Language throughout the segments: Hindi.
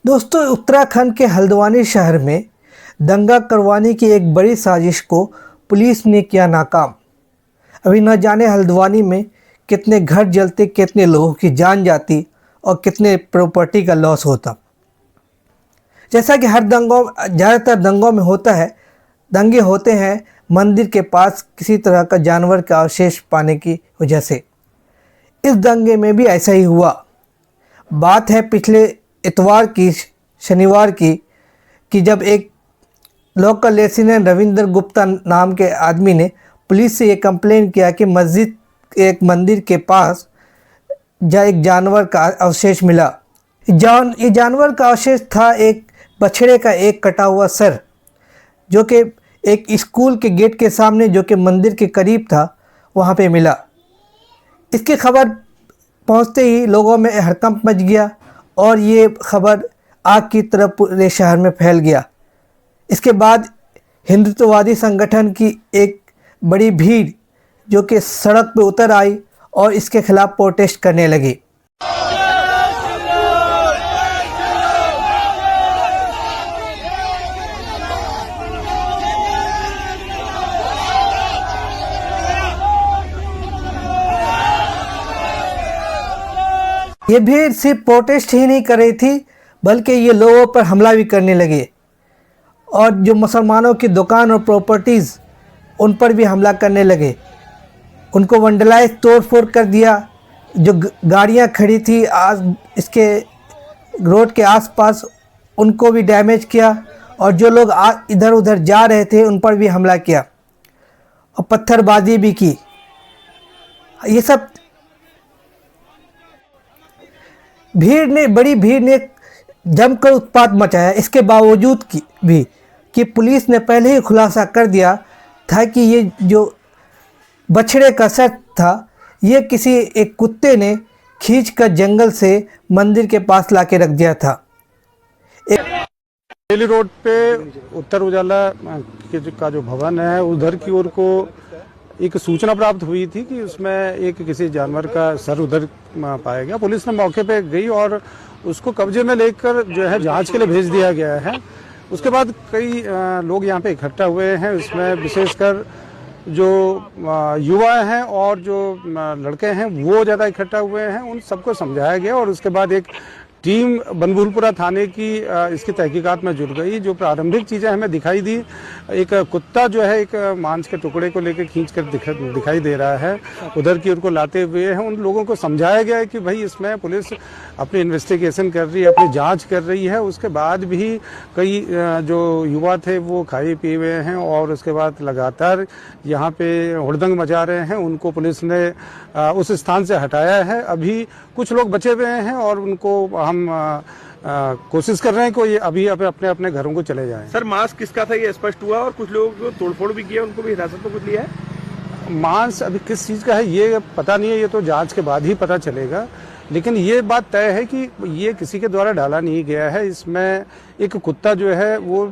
दोस्तों, उत्तराखंड के हल्द्वानी शहर में दंगा करवाने की एक बड़ी साजिश को पुलिस ने किया नाकाम। अभी न जाने हल्द्वानी में कितने घर जलते, कितने लोगों की जान जाती और कितने प्रॉपर्टी का लॉस होता। जैसा कि हर दंगों ज़्यादातर दंगों में होता है, दंगे होते हैं मंदिर के पास किसी तरह का जानवर का अवशेष पाने की वजह से। इस दंगे में भी ऐसा ही हुआ। बात है पिछले इतवार की, शनिवार की, कि जब एक लोकल रेसिडेंट रविंद्र गुप्ता नाम के आदमी ने पुलिस से ये कंप्लेन किया कि एक मंदिर के पास एक जानवर का अवशेष मिला। ये जानवर का अवशेष था एक बछड़े का एक कटा हुआ सर, जो कि एक स्कूल के गेट के सामने, जो कि मंदिर के करीब था, वहाँ पे मिला। इसकी खबर पहुँचते ही लोगों में हड़कंप मच गया और ये खबर आग की तरह पूरे शहर में फैल गया। इसके बाद हिंदुत्ववादी संगठन की एक बड़ी भीड़ जो कि सड़क पर उतर आई और इसके खिलाफ प्रोटेस्ट करने लगी। ये भीड़ सिर्फ प्रोटेस्ट ही नहीं कर रही थी, बल्कि ये लोगों पर हमला भी करने लगे और जो मुसलमानों की दुकान और प्रॉपर्टीज़, उन पर भी हमला करने लगे। उनको वंडलाइज तोड़-फोड़ कर दिया। जो गाड़ियां खड़ी थी इसके रोड के आसपास, उनको भी डैमेज किया और जो लोग इधर उधर जा रहे थे उन पर भी हमला किया और पत्थरबाजी भी की। ये सब बड़ी भीड़ ने जमकर उत्पात मचाया। इसके बावजूद भी कि पुलिस ने पहले ही खुलासा कर दिया था कि ये जो बछड़े का सर था, ये किसी एक कुत्ते ने खींचकर जंगल से मंदिर के पास लाके रख दिया था। बेली रोड पे उत्तर उजाला का जो भवन है, उधर की ओर को एक सूचना प्राप्त हुई थी कि उसमें एक किसी जानवर का सर उधर पाया गया। पुलिस ने मौके पे गई और उसको कब्जे में लेकर जो है जांच के लिए भेज दिया गया है। उसके बाद कई लोग यहाँ पे इकट्ठा हुए हैं। इसमें विशेषकर जो युवा हैं और जो लड़के हैं वो ज़्यादा इकट्ठा हुए हैं। उन सबको समझाया गया और उसके बाद एक टीम बनभूलपुरा थाने की इसकी तहकीकात में जुट गई। जो प्रारंभिक चीज़ें हमें दिखाई दी, एक कुत्ता जो है एक मांस के टुकड़े को लेकर खींचकर दिखाई दे रहा है, उधर की ओर को लाते हुए हैं। उन लोगों को समझाया गया है कि भाई इसमें पुलिस अपनी इन्वेस्टिगेशन कर रही है, अपनी जांच कर रही है। उसके बाद भी कई जो युवा थे वो खाए पिए हुए हैं और उसके बाद लगातार यहाँ पे हुड़दंग मचा रहे हैं। उनको पुलिस ने उस स्थान से हटाया है। अभी कुछ लोग बचे हुए हैं और उनको हम कोशिश कर रहे हैं कि ये अभी अपने अपने घरों को चले जाएं। सर, मांस किसका था ये स्पष्ट हुआ और कुछ लोगों को तोड़फोड़ भी किया, उनको भी हिरासत में कुछ लिया है? मांस अभी किस चीज़ का है ये पता नहीं है, ये तो जांच के बाद ही पता चलेगा। लेकिन ये बात तय है कि ये किसी के द्वारा डाला नहीं गया है। इसमें एक कुत्ता जो है वो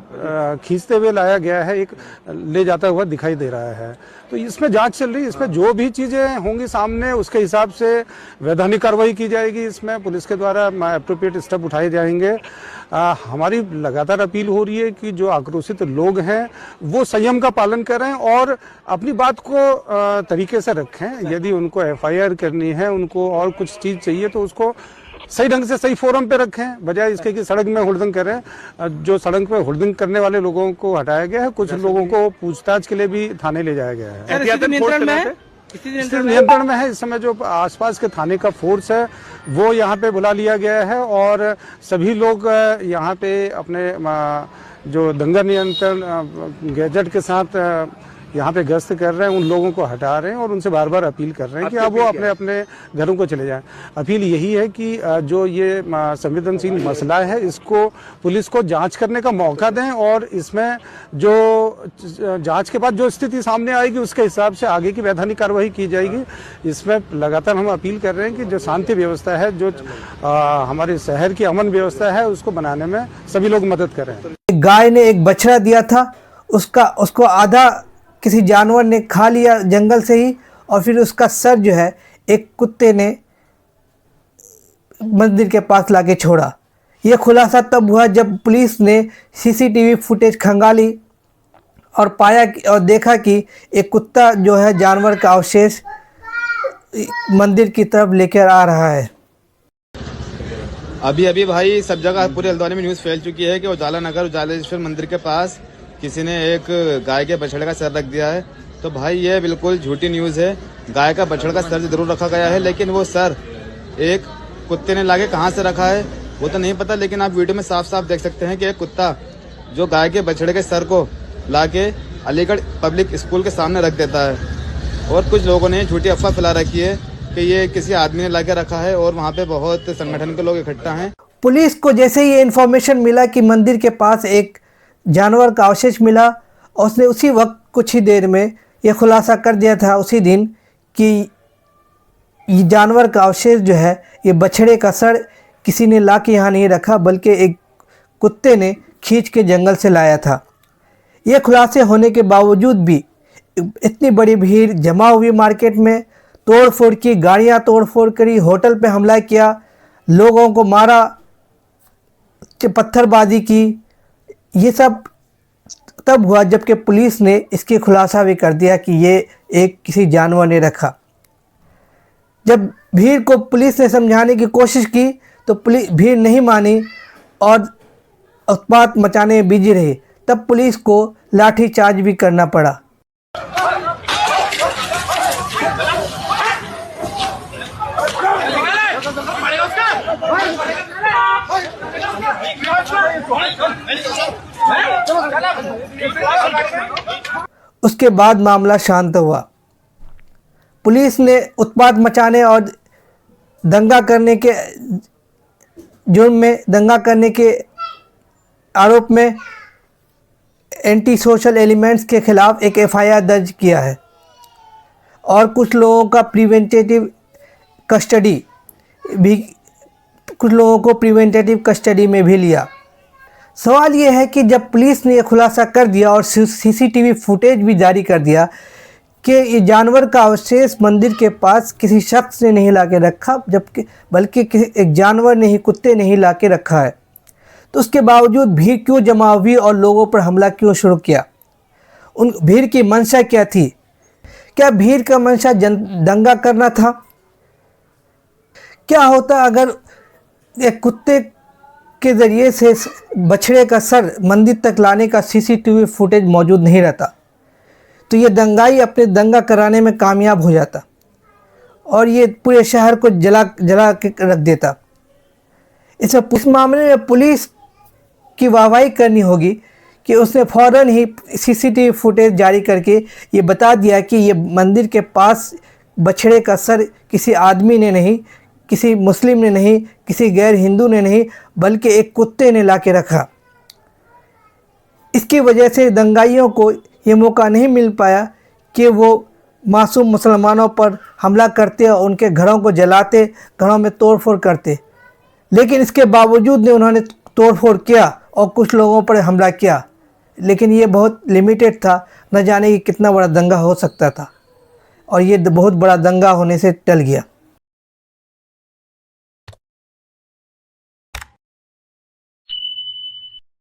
खींचते हुए लाया गया है, एक ले जाता हुआ दिखाई दे रहा है। तो इसमें जांच चल रही है। इसमें जो भी चीज़ें होंगी सामने, उसके हिसाब से वैधानिक कार्रवाई की जाएगी। इसमें पुलिस के द्वारा एप्रोप्रिएट स्टेप उठाए जाएंगे। हमारी लगातार अपील हो रही है कि जो आक्रोशित लोग हैं वो संयम का पालन करें और अपनी बात को तरीके से रखें। यदि उनको FIR करनी है, उनको और कुछ चीज़ चाहिए, तो उसको सही ढंग से सही फोरम पे रखें, बजाय इसके कि सड़क में हुड़दंग करें। जो सड़क पे हुड़दंग करने वाले लोगों को हटाया गया है। कुछ लोगों को पूछताछ के लिए भी थाने ले जाया गया है। नियंत्रण में है। इस समय जो आसपास के थाने का फोर्स है वो यहाँ पे बुला लिया गया है और सभी लोग यहाँ पे अपने जो दंगा नियंत्रण गैजेट के साथ यहाँ पे गश्त कर रहे हैं। उन लोगों को हटा रहे हैं और उनसे बार बार अपील कर रहे हैं कि अब वो अपने अपने घरों को चले जाएं। अपील यही है कि जो ये संवेदनशील मसला है, इसको पुलिस को जांच करने का मौका दें और इसमें जो जांच के बाद जो स्थिति सामने आएगी उसके हिसाब से आगे की वैधानिक कार्रवाई की जाएगी। इसमें लगातार हम अपील कर रहे हैं कि जो शांति व्यवस्था है, जो हमारे शहर की अमन व्यवस्था है, उसको बनाने में सभी लोग मदद करें। गाय ने एक बछड़ा दिया था, उसको आधा किसी जानवर ने खा लिया जंगल से ही, और फिर उसका सर जो है एक कुत्ते ने मंदिर के पास लाके छोड़ा। ये खुलासा तब हुआ जब पुलिस ने सीसीटीवी फुटेज खंगाली और पाया और देखा कि एक कुत्ता जो है जानवर का अवशेष मंदिर की तरफ लेकर आ रहा है। अभी अभी भाई सब जगह पूरे हल्द्वानी में न्यूज फैल चुकी है कि उजाला नगर उजालेश्वर मंदिर के पास किसी ने एक गाय के बछड़े का सर रख दिया है। तो भाई ये बिल्कुल झूठी न्यूज है। गाय का बछड़ा का सर जरूर रखा गया है, लेकिन वो सर एक कुत्ते ने लाके कहाँ से रखा है वो तो नहीं पता। लेकिन आप वीडियो में साफ साफ देख सकते हैं कि एक कुत्ता जो गाय के बछड़े के सर को लाके अलीगढ़ पब्लिक स्कूल के सामने रख देता है। और कुछ लोगों ने झूठी अफवाह फैला रखी है कि ये किसी आदमी ने लाके रखा है और वहाँ पे बहुत संगठन के लोग इकट्ठा हैं। पुलिस को जैसे ही ये इन्फॉर्मेशन मिला कि मंदिर के पास एक जानवर का अवशेष मिला, और उसने उसी वक्त कुछ ही देर में ये खुलासा कर दिया था उसी दिन कि ये जानवर का अवशेष जो है, ये बछड़े का सर किसी ने ला के यहाँ नहीं रखा, बल्कि एक कुत्ते ने खींच के जंगल से लाया था। ये खुलासे होने के बावजूद भी इतनी बड़ी भीड़ जमा हुई मार्केट में, तोड़ फोड़ की, गाड़ियाँ तोड़ फोड़ करी, होटल पे हमला किया, लोगों को मारा, पत्थरबाजी की। ये सब तब हुआ जबकि पुलिस ने इसकी खुलासा भी कर दिया कि ये एक किसी जानवर ने रखा। जब भीड़ को पुलिस ने समझाने की कोशिश की तो भीड़ नहीं मानी और उत्पात मचाने में बिजी रही। तब पुलिस को लाठीचार्ज भी करना पड़ा। उसके बाद मामला शांत हुआ। पुलिस ने उत्पात मचाने और दंगा करने के जुर्म में, दंगा करने के आरोप में एंटी सोशल एलिमेंट्स के खिलाफ एक एफआईआर दर्ज किया है और कुछ लोगों का प्रिवेंटिव कस्टडी भी, कुछ लोगों को प्रिवेंटिव कस्टडी में भी लिया। सवाल ये है कि जब पुलिस ने यह खुलासा कर दिया और सीसीटीवी फुटेज भी जारी कर दिया कि ये जानवर का अवशेष मंदिर के पास किसी शख्स ने नहीं ला के रखा, जबकि बल्कि एक जानवर ने ही, कुत्ते ने ही ला के रखा है, तो उसके बावजूद भीड़ क्यों जमा हुई और लोगों पर हमला क्यों शुरू किया? उन भीड़ की मंशा क्या थी? क्या भीड़ का मंशा दंगा करना था? क्या होता अगर एक कुत्ते के ज़रिए से बछड़े का सर मंदिर तक लाने का सीसीटीवी फुटेज मौजूद नहीं रहता? तो ये दंगाई अपने दंगा कराने में कामयाब हो जाता और ये पूरे शहर को जला के रख देता। इस मामले में पुलिस की वाहवाही करनी होगी कि उसने फ़ौरन ही सीसीटीवी फुटेज जारी करके ये बता दिया कि ये मंदिर के पास बछड़े का सर किसी आदमी ने नहीं, किसी मुस्लिम ने नहीं, किसी गैर हिंदू ने नहीं, बल्कि एक कुत्ते ने ला के रखा। इसकी वजह से दंगाइयों को ये मौका नहीं मिल पाया कि वो मासूम मुसलमानों पर हमला करते और उनके घरों को जलाते, घरों में तोड़फोड़ करते। लेकिन इसके बावजूद उन्होंने तोड़फोड़ किया और कुछ लोगों पर हमला किया, लेकिन ये बहुत लिमिटेड था। न जाने कि कितना बड़ा दंगा हो सकता था और ये बहुत बड़ा दंगा होने से टल गया।